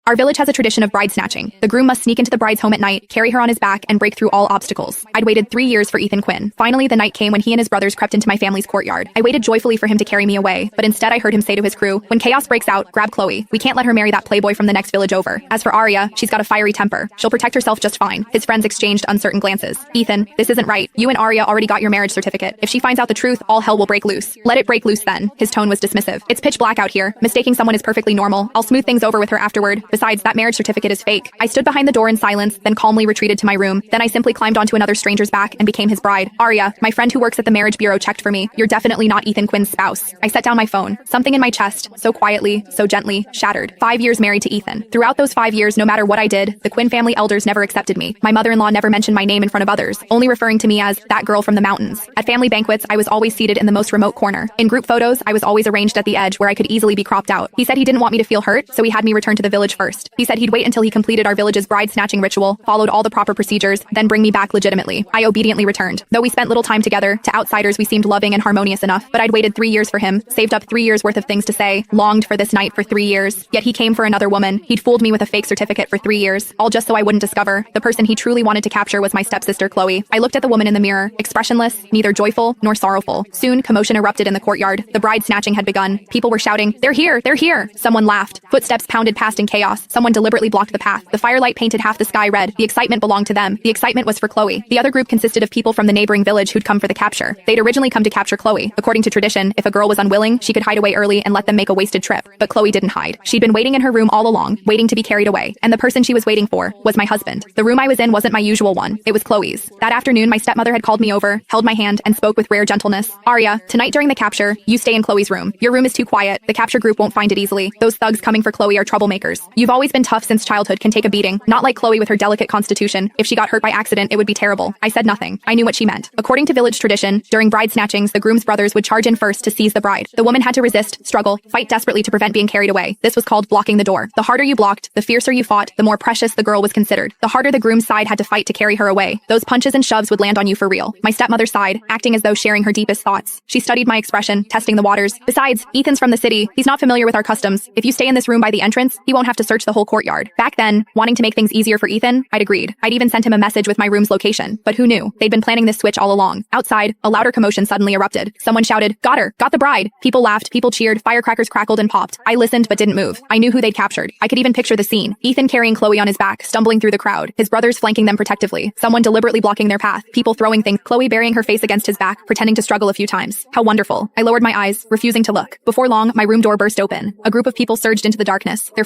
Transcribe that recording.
Our village has a tradition of bride snatching. The groom must sneak into the bride's home at night, carry her on his back, and break through all obstacles. I'd waited 3 years for Ethan Quinn. Finally, the night came when he and his brothers crept into my family's courtyard. I waited joyfully for him to carry me away, but instead I heard him say to his crew, "When chaos breaks out, grab Chloe. We can't let her marry that playboy from the next village over. As for Arya, she's got a fiery temper. She'll protect herself just fine." His friends exchanged uncertain glances. "Ethan, this isn't right. You and Arya already got your marriage certificate. If she finds out the truth, all hell will break loose." "Let it break loose then." His tone was dismissive. "It's pitch black out here. Mistaking someone is perfectly normal. I'll smooth things over with her afterward. Besides, that marriage certificate is fake." I stood behind the door in silence, then calmly retreated to my room. Then I simply climbed onto another stranger's back and became his bride. "Arya, my friend who works at the marriage bureau checked for me. You're definitely not Ethan Quinn's spouse." I set down my phone. Something in my chest, so quietly, so gently, shattered. 5 years married to Ethan. Throughout those 5 years, no matter what I did, the Quinn family elders never accepted me. My mother-in-law never mentioned my name in front of others, only referring to me as that girl from the mountains. At family banquets, I was always seated in the most remote corner. In group photos, I was always arranged at the edge where I could easily be cropped out. He said he didn't want me to feel hurt, so he had me return to the village first. He said he'd wait until he completed our village's bride snatching ritual, followed all the proper procedures, then bring me back legitimately. I obediently returned. Though we spent little time together, to outsiders we seemed loving and harmonious enough, but I'd waited 3 years for him, saved up 3 years worth of things to say, longed for this night for 3 years. Yet he came for another woman. He'd fooled me with a fake certificate for 3 years, all just so I wouldn't discover. The person he truly wanted to capture was my stepsister Chloe. I looked at the woman in the mirror, expressionless, neither joyful nor sorrowful. Soon, commotion erupted in the courtyard. The bride snatching had begun. People were shouting, "They're here! They're here!" Someone laughed. Footsteps pounded past in chaos. Someone deliberately blocked the path. The firelight painted half the sky red. The excitement belonged to them. The excitement was for Chloe. The other group consisted of people from the neighboring village who'd come for the capture. They'd originally come to capture Chloe. According to tradition, if a girl was unwilling, she could hide away early and let them make a wasted trip. But Chloe didn't hide. She'd been waiting in her room all along, waiting to be carried away. And the person she was waiting for was my husband. The room I was in wasn't my usual one. It was Chloe's. That afternoon, my stepmother had called me over, held my hand, and spoke with rare gentleness. "Arya, tonight during the capture, you stay in Chloe's room. Your room is too quiet. The capture group won't find it easily. Those thugs coming for Chloe are troublemakers. You've always been tough since childhood, can take a beating. Not like Chloe with her delicate constitution. If she got hurt by accident, it would be terrible." I said nothing. I knew what she meant. According to village tradition, during bride snatchings, the groom's brothers would charge in first to seize the bride. The woman had to resist, struggle, fight desperately to prevent being carried away. This was called blocking the door. The harder you blocked, the fiercer you fought, the more precious the girl was considered. The harder the groom's side had to fight to carry her away. Those punches and shoves would land on you for real. My stepmother sighed, acting as though sharing her deepest thoughts. She studied my expression, testing the waters. "Besides, Ethan's from the city. He's not familiar with our customs. If you stay in this room by the entrance, he won't have to search the whole courtyard." Back then, wanting to make things easier for Ethan, I'd agreed. I'd even sent him a message with my room's location. But who knew? They'd been planning this switch all along. Outside, a louder commotion suddenly erupted. Someone shouted, "Got her! Got the bride!" People laughed, people cheered, firecrackers crackled and popped. I listened but didn't move. I knew who they'd captured. I could even picture the scene. Ethan carrying Chloe on his back, stumbling through the crowd. His brothers flanking them protectively. Someone deliberately blocking their path. People throwing things. Chloe burying her face against his back, pretending to struggle a few times. How wonderful. I lowered my eyes, refusing to look. Before long, my room door burst open. A group of people surged into the darkness. Their